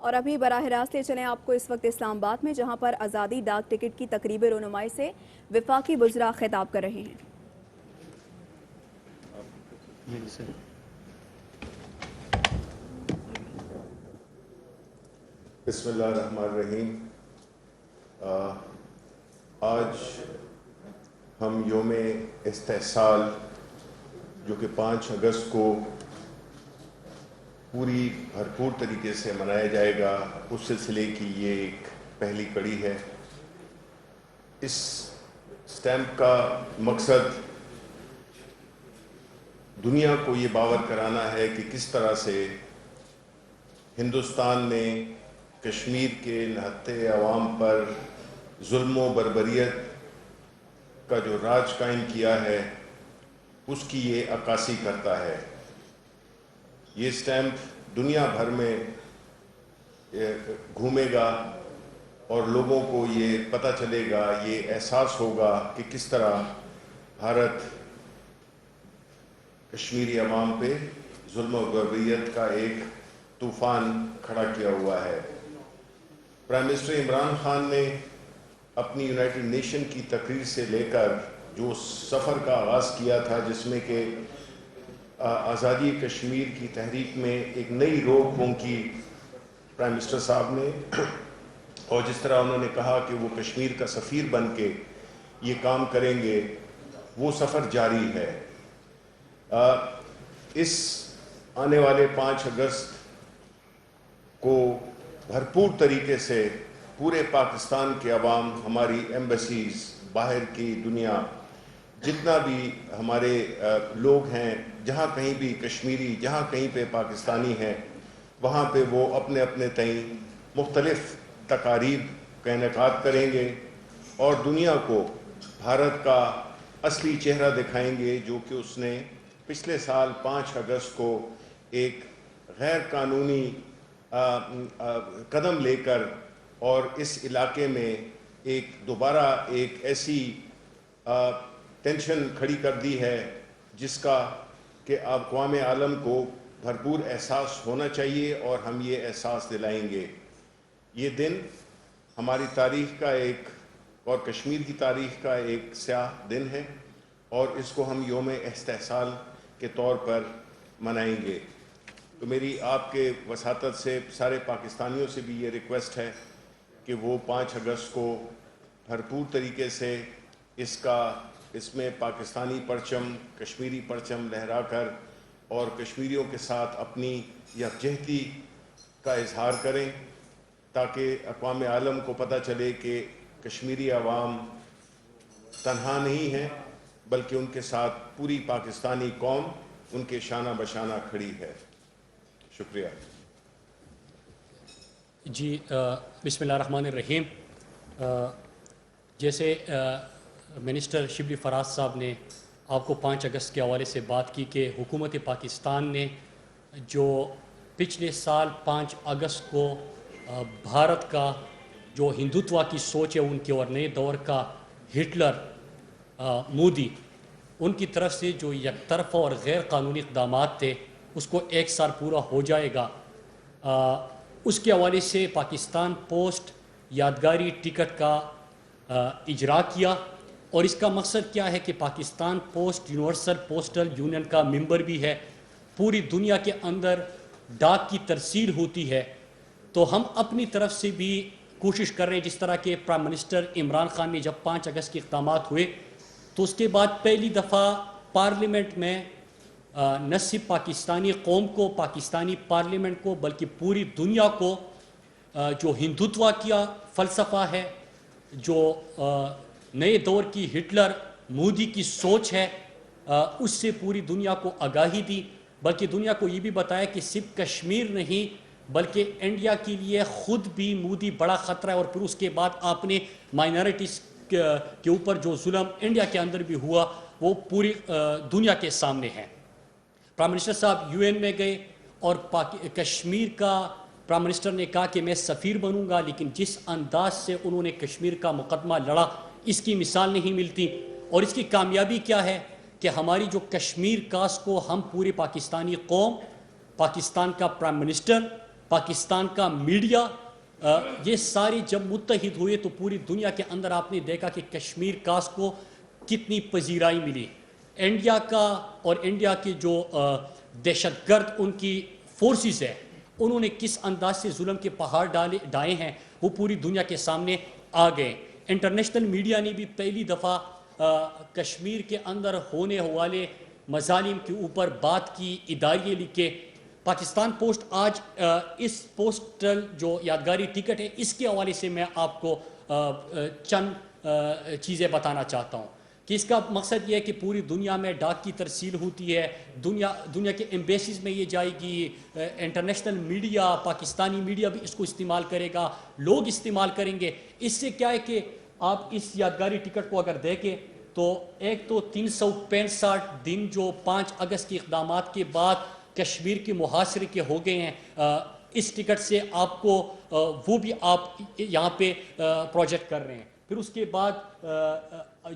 اور ابھی براہ راست لے چلیں آپ کو اس وقت اسلام آباد میں، جہاں پر آزادی ڈاک ٹکٹ کی تقریب رونمائی سے وفاقی وزراء خطاب کر رہے ہیں۔ بسم اللہ الرحمن الرحیم۔ آج ہم یوم استحصال جو کہ 5 اگست کو پوری بھرپور طریقے سے منایا جائے گا، اس سلسلے کی یہ ایک پہلی کڑی ہے۔ اس سٹیمپ کا مقصد دنیا کو یہ باور کرانا ہے کہ کس طرح سے ہندوستان نے کشمیر کے نہتے عوام پر ظلم و بربریت کا جو راج قائم کیا ہے، اس کی یہ عکاسی کرتا ہے۔ یہ سٹیمپ دنیا بھر میں گھومے گا اور لوگوں کو یہ پتہ چلے گا، یہ احساس ہوگا کہ کس طرح بھارت کشمیری عوام پہ ظلم و بربریت کا ایک طوفان کھڑا کیا ہوا ہے۔ پرائم منسٹر عمران خان نے اپنی یونائٹڈ نیشن کی تقریر سے لے کر جو سفر کا آغاز کیا تھا، جس میں کہ آزادی کشمیر کی تحریک میں ایک نئی روح پھونکی پرائم منسٹر صاحب نے، اور جس طرح انہوں نے کہا کہ وہ کشمیر کا سفیر بن کے یہ کام کریں گے، وہ سفر جاری ہے۔ اس آنے والے 5 اگست کو بھرپور طریقے سے پورے پاکستان کے عوام، ہماری ایمبیسیز، باہر کی دنیا، جتنا بھی ہمارے لوگ ہیں، جہاں کہیں بھی کشمیری، جہاں کہیں پہ پاکستانی ہیں، وہاں پہ وہ اپنے اپنے تئیں مختلف تقاریب کا انعقاد کریں گے اور دنیا کو بھارت کا اصلی چہرہ دکھائیں گے، جو کہ اس نے پچھلے سال 5 اگست کو ایک غیر قانونی قدم لے کر اور اس علاقے میں دوبارہ ایک ایسی ٹینشن کھڑی کر دی ہے، جس کا کہ اقوام عالم کو بھرپور احساس ہونا چاہیے، اور ہم یہ احساس دلائیں گے۔ یہ دن ہماری تاریخ کا اور کشمیر کی تاریخ کا ایک سیاہ دن ہے، اور اس کو ہم یوم استحصال کے طور پر منائیں گے۔ تو میری آپ کے وساطت سے سارے پاکستانیوں سے بھی یہ ریکویسٹ ہے کہ وہ 5 اگست کو بھرپور طریقے سے اس میں پاکستانی پرچم، کشمیری پرچم لہرا کر اور کشمیریوں کے ساتھ اپنی یکجہتی کا اظہار کریں، تاکہ اقوام عالم کو پتہ چلے کہ کشمیری عوام تنہا نہیں ہیں، بلکہ ان کے ساتھ پوری پاکستانی قوم ان کے شانہ بشانہ کھڑی ہے۔ شکریہ۔ جی، بسم اللہ الرحمن الرحیم۔ جیسے منسٹر شبلی فراز صاحب نے آپ کو 5 اگست کے حوالے سے بات کی کہ حکومت پاکستان نے جو پچھلے سال 5 اگست کو بھارت کا جو ہندوتوا کی سوچ ہے ان کے، اور نئے دور کا ہٹلر مودی، ان کی طرف سے جو یک طرفہ اور غیر قانونی اقدامات تھے، اس کو 1 سال پورا ہو جائے گا۔ اس کے حوالے سے پاکستان پوسٹ یادگاری ٹکٹ کا اجرا کیا، اور اس کا مقصد کیا ہے کہ Pakistan post universal postal union کا ممبر بھی ہے، پوری دنیا کے اندر ڈاک کی ترسیل ہوتی ہے، تو ہم اپنی طرف سے بھی کوشش کر رہے ہیں۔ جس طرح کہ پرائم منسٹر عمران خان نے جب 5 اگست کے اقدامات ہوئے، تو اس کے بعد پہلی دفعہ پارلیمنٹ میں نہ صرف پاکستانی قوم کو، پاکستانی پارلیمنٹ کو، بلکہ پوری دنیا کو جو ہندوتوا کیا فلسفہ ہے، جو نئے دور کی ہٹلر مودی کی سوچ ہے، اس سے پوری دنیا کو آگاہی دی، بلکہ دنیا کو یہ بھی بتایا کہ صرف کشمیر نہیں بلکہ انڈیا کے لیے خود بھی مودی بڑا خطرہ ہے، اور پھر اس کے بعد آپ نے مائنارٹیز کے اوپر جو ظلم انڈیا کے اندر بھی ہوا وہ پوری دنیا کے سامنے ہے۔ پرائم منسٹر صاحب یو این میں گئے اور کشمیر کا پرائم منسٹر نے کہا کہ میں سفیر بنوں گا، لیکن جس انداز سے انہوں نے کشمیر کا مقدمہ لڑا، اس کی مثال نہیں ملتی۔ اور اس کی کامیابی کیا ہے کہ ہماری جو کشمیر کاسٹ کو ہم پوری پاکستانی قوم، پاکستان کا پرائم منسٹر پاکستان کا میڈیا یہ سارے جب متحد ہوئے تو پوری دنیا کے اندر آپ نے دیکھا کہ کشمیر کاس کو کتنی پذیرائی ملی. انڈیا کا اور انڈیا کے جو دہشت گرد ان کی فورسز ہے انہوں نے کس انداز سے ظلم کے پہاڑ ڈالے ہیں وہ پوری دنیا کے سامنے آ گئے. انٹرنیشنل میڈیا نے بھی پہلی دفعہ کشمیر کے اندر ہونے والے مظالم کے اوپر بات کی, اداریے لکھے. پاکستان پوسٹ آج اس پوسٹل جو یادگاری ٹکٹ ہے اس کے حوالے سے میں آپ کو چند چیزیں بتانا چاہتا ہوں کہ اس کا مقصد یہ ہے کہ پوری دنیا میں ڈاک کی ترسیل ہوتی ہے, دنیا کے ایمبیسیز میں یہ جائے گی, انٹرنیشنل میڈیا پاکستانی میڈیا بھی اس کو استعمال کرے گا, لوگ استعمال کریں گے. اس سے کیا ہے کہ آپ اس یادگاری ٹکٹ کو اگر دیکھیں تو ایک تو 365 دن جو 5 اگست کے اقدامات کے بعد کشمیر کے محاصرے کے ہو گئے ہیں, اس ٹکٹ سے آپ کو وہ بھی آپ یہاں پہ پروجیکٹ کر رہے ہیں. پھر اس کے بعد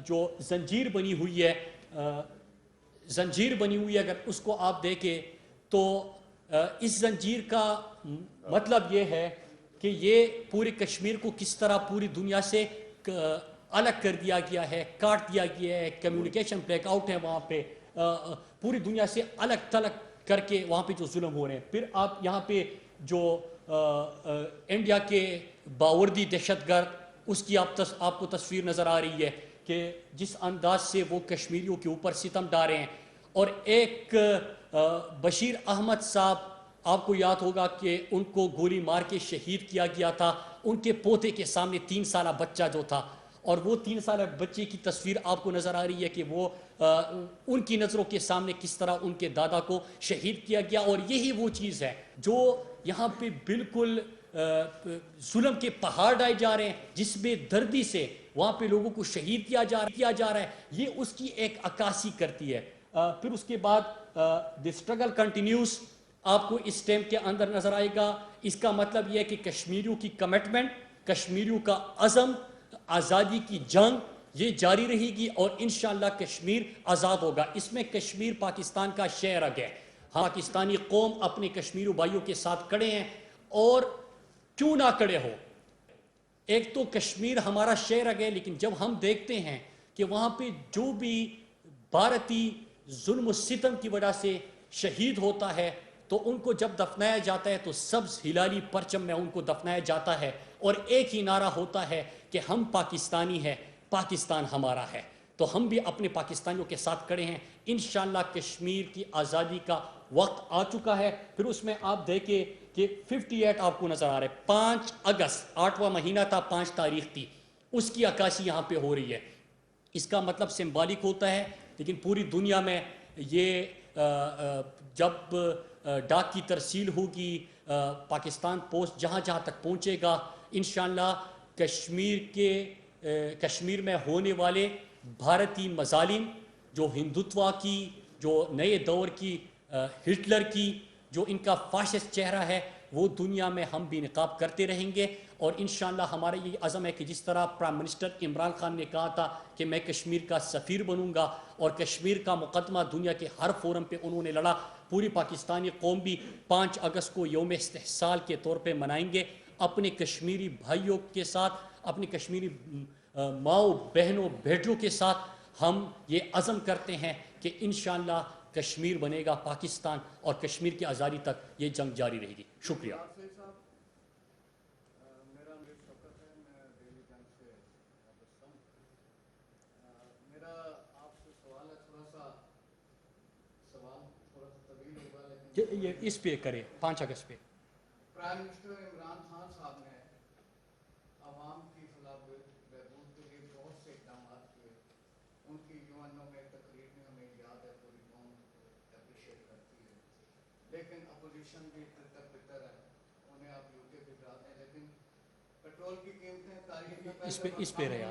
جو زنجیر بنی ہوئی ہے اگر اس کو آپ دیکھیں تو اس زنجیر کا مطلب یہ ہے کہ یہ پورے کشمیر کو کس طرح پوری دنیا سے الگ کر دیا گیا ہے, کاٹ دیا گیا ہے, کمیونیکیشن بلیک آؤٹ ہے وہاں پہ, پوری دنیا سے الگ تھلگ کر کے وہاں پہ جو ظلم ہو رہے ہیں. پھر آپ یہاں پہ جو انڈیا کے باوردی دہشت گرد اس کی آپ کو تصویر نظر آ رہی ہے کہ جس انداز سے وہ کشمیریوں کے اوپر ستم ڈالے ہیں. اور ایک بشیر احمد صاحب آپ کو یاد ہوگا کہ ان کو گولی مار کے شہید کیا گیا تھا, ان کے پوتے کے سامنے 3 سالہ بچہ جو تھا, اور وہ 3 سالہ بچے کی تصویر آپ کو نظر آ رہی ہے کہ وہ ان کی نظروں کے سامنے کس طرح ان کے دادا کو شہید کیا گیا. اور یہی وہ چیز ہے جو یہاں پہ بالکل ظلم کے پہاڑ ڈائے جا رہے ہیں, جس میں دردی سے وہاں پہ لوگوں کو شہید کیا جا رہا ہے, یہ اس کی ایک عکاسی کرتی ہے. پھر اس کے بعد دی اسٹرگل کنٹینیوز آپ کو اس ٹیم کے اندر نظر آئے گا. اس کا مطلب یہ ہے کہ کشمیریوں کی کمٹمنٹ, کشمیریوں کا عزم, آزادی کی جنگ یہ جاری رہے گی اور انشاءاللہ کشمیر آزاد ہوگا. اس میں کشمیر پاکستان کا شہرگ ہے. پاکستانی قوم اپنے کشمیری بھائیوں کے ساتھ کھڑے ہیں, اور کیوں نہ کھڑے ہو. ایک تو کشمیر ہمارا شہرگ ہے, لیکن جب ہم دیکھتے ہیں کہ وہاں پہ جو بھی بھارتی ظلم و ستم کی وجہ سے شہید ہوتا ہے تو ان کو جب دفنایا جاتا ہے تو سبز ہلالی پرچم میں ان کو دفنایا جاتا ہے, اور ایک ہی نعرہ ہوتا ہے کہ ہم پاکستانی ہیں, پاکستان ہمارا ہے. تو ہم بھی اپنے پاکستانیوں کے ساتھ کھڑے ہیں. انشاءاللہ کشمیر کی آزادی کا وقت آ چکا ہے. پھر اس میں آپ دیکھیں کہ 58 آپ کو نظر آ رہا ہے, 5 اگست 8واں مہینہ تھا, 5 تاریخ تھی, اس کی عکاسی یہاں پہ ہو رہی ہے. اس کا مطلب سمبالک ہوتا ہے, لیکن پوری دنیا میں یہ جب ڈاک کی ترسیل ہوگی, پاکستان پوسٹ جہاں جہاں تک پہنچے گا, انشاءاللہ کشمیر میں ہونے والے بھارتی مظالم, جو ہندوتوا کی, جو نئے دور کی, ہٹلر کی جو ان کا فاشسٹ چہرہ ہے, وہ دنیا میں ہم بھی نقاب کرتے رہیں گے. اور انشاءاللہ ہمارا یہ عزم ہے کہ جس طرح پرائم منسٹر عمران خان نے کہا تھا کہ میں کشمیر کا سفیر بنوں گا, اور کشمیر کا مقدمہ دنیا کے ہر فورم پہ انہوں نے لڑا, پوری پاکستانی قوم بھی 5 اگست کو یوم استحصال کے طور پہ منائیں گے. اپنے کشمیری بھائیوں کے ساتھ, اپنے کشمیری ماؤں بہنوں بیٹوں کے ساتھ ہم یہ عزم کرتے ہیں کہ انشاءاللہ کشمیر بنے گا پاکستان, اور کشمیر کی آزادی تک یہ جنگ جاری رہے گی. شکریہ. یہ اس پہ کرے 5 اگست پہ. پرائم منسٹر عمران خان صاحب نے عوام کی فلاح بہبود کے لیے بہت سے اقدامات کیے. ان کی یونو میں تقریر میں ہمیں یاد ہے, پوری قوم اپریشیٹ کرتی ہے. لیکن اپوزیشن بھی تر بتر ہے, انہیں آپ یو کے بھجوا دیں. لیکن پیٹرول کی قیمتیں تاریخ میں اس پہ رہے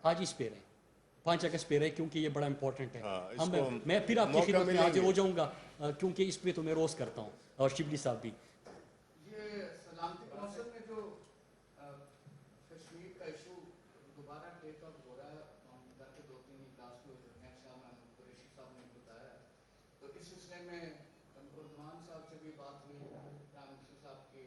آج اس پہ رہے 5 اگست پہ رہے, کیونکہ یہ بڑا امپورٹنٹ ہے. میں پھر آپ کی خدمت میں حاضر ہو جاؤں گا, کیونکہ اس پہ تو میں روز کرتا ہوں, اور شبلی صاحب بھی. یہ سلامتی کونسل میں جو کشمیر کا ایشو دوبارہ ٹیک اپ ہو رہا ہے, ہم گھر کے 2-3 اجلاس ہوئے, قریشی صاحب نے بتایا, تو اس سلسلے میں اردوان صاحب سے بھی بات ہوئی, پرائم منسٹر صاحب کی,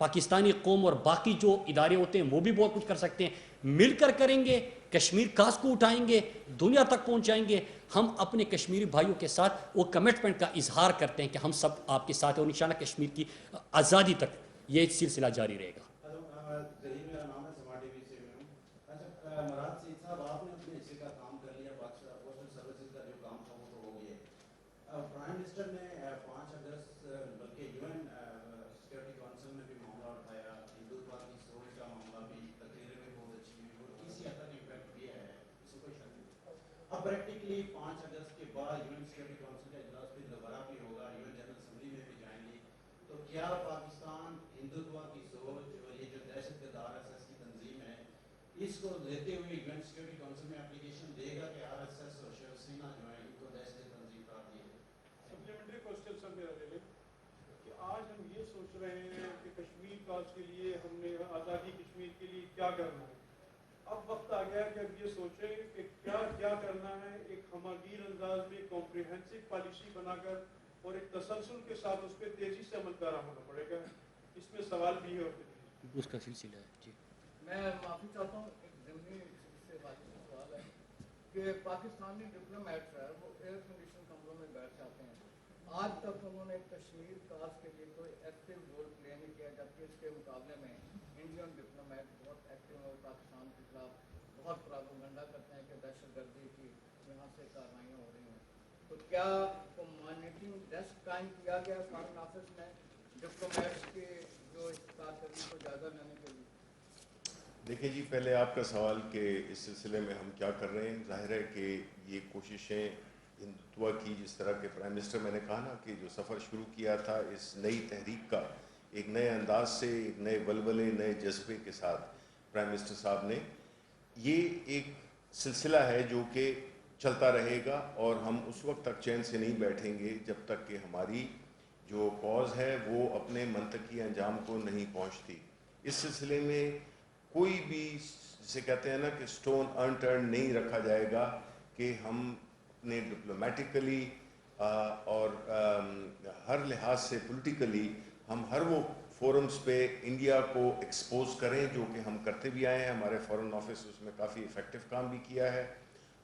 پاکستانی قوم اور باقی جو ادارے ہوتے ہیں وہ بھی بہت کچھ کر سکتے ہیں. مل کر کریں گے, کشمیر کاز کو اٹھائیں گے, دنیا تک پہنچائیں گے. ہم اپنے کشمیری بھائیوں کے ساتھ وہ کمٹمنٹ کا اظہار کرتے ہیں کہ ہم سب آپ کے ساتھ ہیں, اور انشاءاللہ کشمیر کی آزادی تک یہ سلسلہ جاری رہے گا. میرا نام ہے سما ٹی وی سے میں ہوں. اچھا مراد سعید صاحب, آپ نے اپنے حصے کا کام کر لیا, پوسٹل سروسز کا جو کام تھا وہ تو ہو گیا. پرائم منسٹر نے 5 اگست بلکہ یو این سیکورٹی کونسل میں بھی معاملہ اٹھایا, ہندوتوا کی سوچ کا معاملہ بھی, تقریریں بھی بہت اچھی ہوئی اور کسی حد تک امپیکٹ بھی ہے, اس میں کوئی شک نہیں. اب پریکٹیکلی 5 اگست کے بعد یو این سیکورٹی کونسل کا اجلاس پھر دوبارہ بھی ہوگا, یو این جنرل اسمبلی میں بھی جائیں گے, تو کیا پاکستان ہندوتوا کی سوچ اور یہ جو دہشت گرد آر ایس ایس کی تنظیم ہے اس کو لیتے ہوئے یو این سیکورٹی کونسل میں اپلیکیشن دے گا کہ آر ایس ایس اور شیو سینا جو ہے ان کو دہشت گرد تنظیم قرار دیا ہے؟ سپلیمنٹری کوسچن سر میرا دے لیں کہ آج ہم یہ سوچ رہے ہیں کہ کشمیر کاز کے لیے ہم نے آزادی کشمیر کے لیے کیا کرنا ہے. اب وقت آ گیا کہ اب یہ سوچیں کہ کیا کرنا ہے, ایک ہماگیر انداز میں کمپریہنسو پالیسی بنا کر اور ایک تسلسل کے ساتھ اس پہ تیزی سے عمل پیرا ہونا پڑے گا. اس میں سوال بھی ہے اور اس کا سلسلہ ہے. جی میں معافی چاہتا ہوں, ایک ضمنی سے واقعی سوال ہے کہ پاکستانی ڈپلومیٹس ہے وہ ایئر کنڈیشن کمروں میں بیٹھ جاتے ہیں. آج تک انہوں نے کشمیر کاز کے لیے کوئی ایکٹیو رول پلے نہیں کیا, جبکہ اس کے مقابلے میں انڈین ڈپلومیٹ بہت ایکٹیو ہیں اور پاکستان کے خلاف بہت پراپیگنڈا کرتے ہیں کہ دہشت گردی کی یہاں سے کارروائیاں ہو رہی ہیں. تو کیا مانیٹرنگ ڈیسک قائم کیا گیا فارن آفس میں ڈپلومیٹس کے جو اس کارکردگی کو جائزہ لینے کے لیے؟ دیکھیں جی, پہلے آپ کا سوال کہ اس سلسلے میں ہم کیا کر رہے ہیں. ظاہر ہے کہ یہ کوششیں ہندوتوا کی, جس طرح کے پرائم منسٹر, میں نے کہا نا کہ جو سفر شروع کیا تھا اس نئی تحریک کا, ایک نئے انداز سے, ایک نئے ولولے, نئے جذبے کے ساتھ پرائم منسٹر صاحب نے, یہ ایک سلسلہ ہے جو کہ چلتا رہے گا, اور ہم اس وقت تک چین سے نہیں بیٹھیں گے جب تک کہ ہماری جو کاز ہے وہ اپنے منطقی انجام کو نہیں پہنچتی. اس سلسلے میں کوئی بھی, جسے کہتے ہیں نا کہ سٹون انٹرن نہیں رکھا جائے گا کہ ہم اپنے ڈپلومیٹیکلی اور ہر لحاظ سے پولیٹیکلی ہم ہر وہ فورمز پہ انڈیا کو ایکسپوز کریں, جو کہ ہم کرتے بھی آئے ہیں. ہمارے فورن آفس اس میں کافی افیکٹو کام بھی کیا ہے,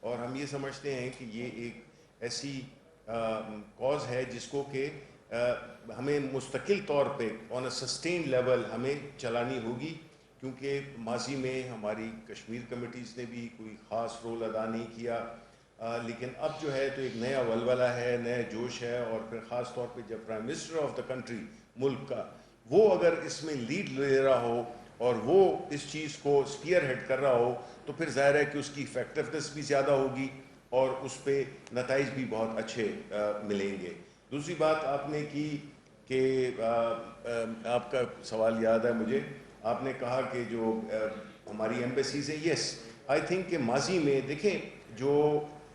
اور ہم یہ سمجھتے ہیں کہ یہ ایک ایسی کاز ہے جس کو کہ ہمیں مستقل طور پہ آن اے سسٹین لیول ہمیں چلانی ہوگی, کیونکہ ماضی میں ہماری کشمیر کمیٹیز نے بھی کوئی خاص رول ادا نہیں کیا, لیکن اب جو ہے تو ایک نیا ولولہ ہے, نیا جوش ہے, اور پھر خاص طور پہ جب prime minister of the country, ملک کا, وہ اگر اس میں لیڈ لے رہا ہو اور وہ اس چیز کو اسپیئر ہیڈ کر رہا ہو, تو پھر ظاہر ہے کہ اس کی افیکٹونیس بھی زیادہ ہوگی اور اس پہ نتائج بھی بہت اچھے ملیں گے. دوسری بات آپ نے کی کہ آپ کا سوال یاد ہے مجھے, آپ نے کہا کہ جو ہماری ایمبیسیز ہیں, یس آئی تھنک کہ ماضی میں دیکھیں جو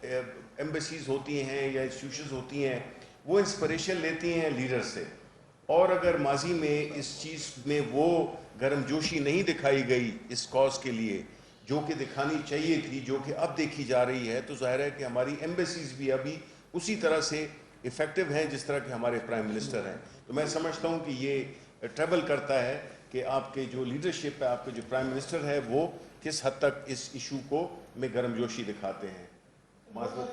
ایمبیسیز ہوتی ہیں یا انسٹیٹیوشنز ہوتی ہیں وہ انسپریشن لیتی ہیں لیڈر سے, اور اگر ماضی میں اس چیز میں وہ گرم جوشی نہیں دکھائی گئی اس کاز کے لیے جو کہ دکھانی چاہیے تھی, جو کہ اب دیکھی جا رہی ہے, تو ظاہر ہے کہ ہماری ایمبیسیز بھی ابھی اسی طرح سے افیکٹو ہیں جس طرح کہ ہمارے پرائم منسٹر ہیں. تو میں سمجھتا ہوں کہ یہ ٹریول کرتا ہے کہ آپ کے جو لیڈرشپ ہے, آپ کے جو پرائم منسٹر ہے, وہ کس حد تک اس ایشو کو میں گرم جوشی دکھاتے ہیں. بہت سارے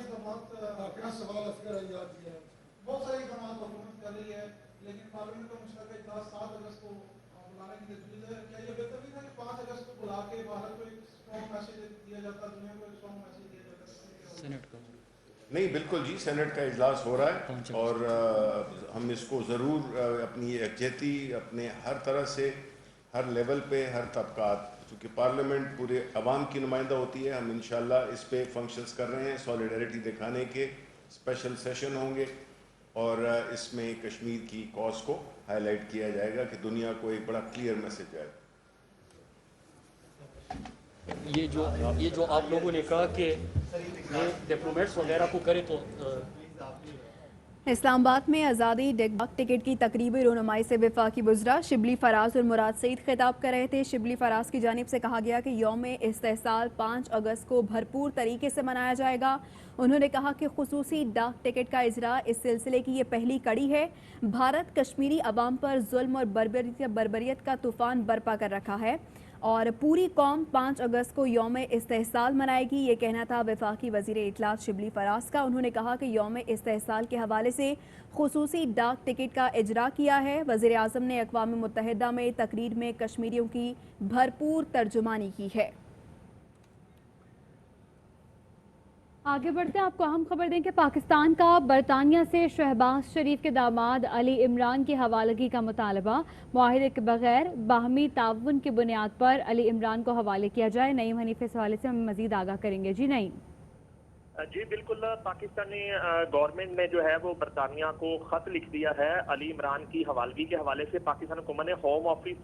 اقدامات حکومت کر رہی ہے, لیکن پارلیمنٹ کا مشترکہ اجلاس 7 اگست کو بلانے کی تجویز ہے. کیا یہ بہتر نہیں تھا کہ 5 اگست کو بلا کے بھارت کو ایک اسٹرانگ میسج دیا جاتا, دنیا کو ایک اسٹرانگ میسج دیا جاتا؟ سینٹ کا نہیں, بالکل جی, سینٹ کا اجلاس ہو رہا ہے اور ہم اس کو ضرور اپنی یکجہتی اپنے ہر طرح سے, ہر لیول پہ, ہر طبقات, چونکہ پارلیمنٹ پورے عوام کی نمائندہ ہوتی ہے, ہم انشاءاللہ اس پہ فنکشنز کر رہے ہیں سولیڈیرٹی دکھانے کے. اسپیشل سیشن ہوں گے اور اس میں کشمیر کی کاز کو ہائی لائٹ کیا جائے گا کہ دنیا کو ایک بڑا کلیئر میسج آئے. یہ جو آپ لوگوں نے کہا کہ یہ ڈپلومیٹس وغیرہ کو کرے, تو اسلام آباد میں آزادی ڈاک ٹکٹ کی تقریبی رونمائی سے وفاقی وزراء شبلی فراز اور مراد سعید خطاب کر رہے تھے۔ شبلی فراز کی جانب سے کہا گیا کہ یوم استحصال 5 اگست کو بھرپور طریقے سے منایا جائے گا۔ انہوں نے کہا کہ خصوصی ڈاک ٹکٹ کا اجراء اس سلسلے کی یہ پہلی کڑی ہے۔ بھارت کشمیری عوام پر ظلم اور بربریت کا طوفان برپا کر رکھا ہے اور پوری قوم 5 اگست کو یوم استحصال منائے گی، یہ کہنا تھا وفاقی وزیر اطلاعات شبلی فراز کا۔ انہوں نے کہا کہ یوم استحصال کے حوالے سے خصوصی ڈاک ٹکٹ کا اجراء کیا ہے۔ وزیر اعظم نے اقوام متحدہ میں تقریر میں کشمیریوں کی بھرپور ترجمانی کی ہے۔ آگے بڑھتے ہیں، آپ کو اہم خبر دیں کہ پاکستان کا برطانیہ سے شہباز شریف کے داماد علی عمران کی حوالگی کا مطالبہ، معاہدے کے بغیر باہمی تعاون کی بنیاد پر علی عمران کو حوالے کیا جائے۔ نعیم حنیف اس حوالے سے ہم مزید آگاہ کریں گے۔ جی نعیم۔ جی بالکل، پاکستانی گورنمنٹ نے جو ہے وہ برطانیہ کو خط لکھ دیا ہے علی عمران کی حوالگی کے حوالے سے۔ پاکستان حکومت نے ہوم آفس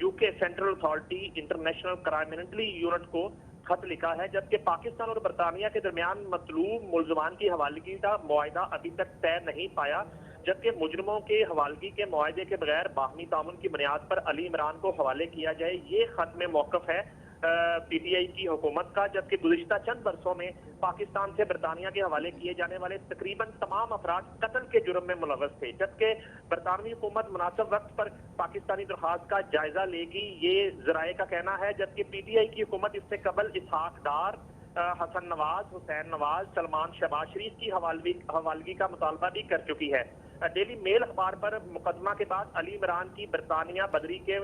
یو کے سینٹرل اتھارٹی انٹرنیشنل کرائمنٹلی یونٹ کو خط لکھا ہے، جبکہ پاکستان اور برطانیہ کے درمیان مطلوب ملزمان کی حوالگی کا معاہدہ ابھی تک طے نہیں پایا، جبکہ مجرموں کے حوالگی کے معاہدے کے بغیر باہمی تعاون کی بنیاد پر علی عمران کو حوالے کیا جائے، یہ خط میں موقف ہے پی ٹی آئی کی حکومت کا۔ جبکہ گزشتہ چند برسوں میں پاکستان سے برطانیہ کے حوالے کیے جانے والے تقریباً تمام افراد قتل کے جرم میں ملوث تھے، جبکہ برطانوی حکومت مناسب وقت پر پاکستانی درخواست کا جائزہ لے گی، یہ ذرائع کا کہنا ہے۔ جبکہ پی ٹی آئی کی حکومت اس سے قبل اسحاق ڈار، حسن نواز، حسین نواز، سلمان شہباز شریف کی حوالگی کا مطالبہ بھی کر چکی ہے۔ ڈیلی میل اخبار پر مقدمہ کے بعد علی عمران کی برطانیہ بدری کے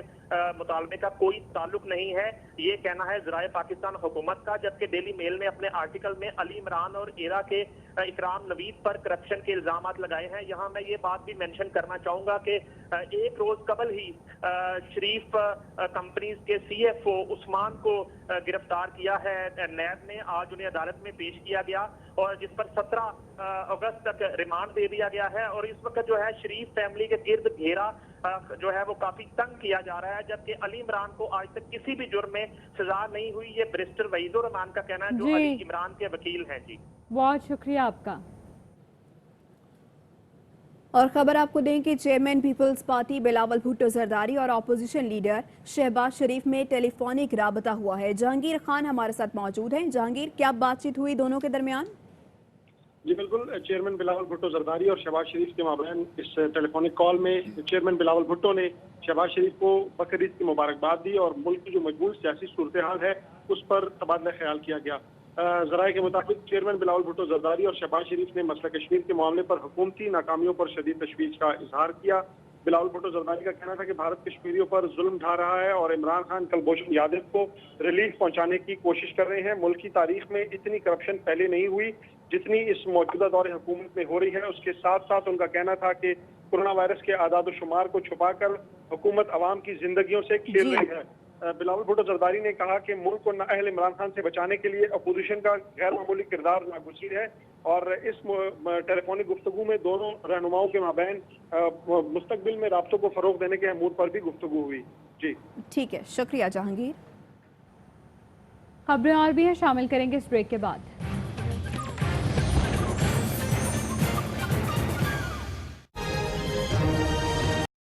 مطالبے کا کوئی تعلق نہیں ہے، یہ کہنا ہے ذرائع پاکستان حکومت کا۔ جبکہ ڈیلی میل نے اپنے آرٹیکل میں علی عمران اور ایرا کے اکرام نوید پر کرپشن کے الزامات لگائے ہیں۔ یہاں میں یہ بات بھی مینشن کرنا چاہوں گا کہ ایک روز قبل ہی شریف کمپنیز کے سی ایف او عثمان کو گرفتار کیا ہے نیب نے، آج انہیں عدالت میں پیش کیا گیا اور جس پر 17 اگست تک ریمانڈ دے دیا گیا ہے۔ اور اس وقت جو ہے شریف فیملی کے گرد گھیرا جو ہے وہ کافی تنگ کیا جا رہا ہے، جبکہ علی عمران کو آج تک کسی بھی جرم میں سزا نہیں ہوئی، یہ بیرسٹر وحید الرحمان کا کہنا ہے جو علی عمران کے وکیل ہیں۔ جی بہت شکریہ آپ کا۔ اور خبر آپ کو دیں کہ چیئرمین پیپلز پارٹی بلاول بھٹو زرداری اور اپوزیشن لیڈر شہباز شریف میں ٹیلی فونک رابطہ ہوا ہے۔ جہانگیر خان ہمارے ساتھ موجود ہیں۔ جہانگیر، کیا بات چیت ہوئی دونوں کے درمیان؟ جی بالکل، چیئرمین بلاول بھٹو زرداری اور شہباز شریف کے مابین اس ٹیلی فونک کال میں چیئرمین بلاول بھٹو نے شہباز شریف کو بقرعید کی مبارکباد دی اور ملک کی جو مجموعی سیاسی صورتحال ہے اس پر تبادلہ خیال کیا گیا۔ ذرائع کے مطابق چیئرمین بلاول بھٹو زرداری اور شہباز شریف نے مسئلہ کشمیر کے معاملے پر حکومتی ناکامیوں پر شدید تشویش کا اظہار کیا۔ بلاول بھٹو زرداری کا کہنا تھا کہ بھارت کشمیریوں پر ظلم ڈھا رہا ہے اور عمران خان کلبھوشن یادو کو ریلیف پہنچانے کی کوشش کر رہے ہیں۔ ملک کی تاریخ میں اتنی کرپشن پہلے نہیں ہوئی جتنی اس موجودہ دور حکومت میں ہو رہی ہے۔ اس کے ساتھ ساتھ ان کا کہنا تھا کہ کورونا وائرس کے اعداد و شمار کو چھپا کر حکومت عوام کی زندگیوں سے کھیل رہی ہے۔ بلاول بھٹو زرداری نے کہا کہ ملک کو نااہل عمران خان سے بچانے کے لیے اپوزیشن کا غیر معمولی کردار ناگزیر ہے اور اس ٹیلی فونک گفتگو میں دونوں رہنماؤں کے مابین مستقبل میں رابطوں کو فروغ دینے کے امور پر بھی گفتگو ہوئی۔ جی ٹھیک ہے، شکریہ جہانگیر۔ خبریں اور بھی ہیں، شامل کریں گے اس بریک کے بعد۔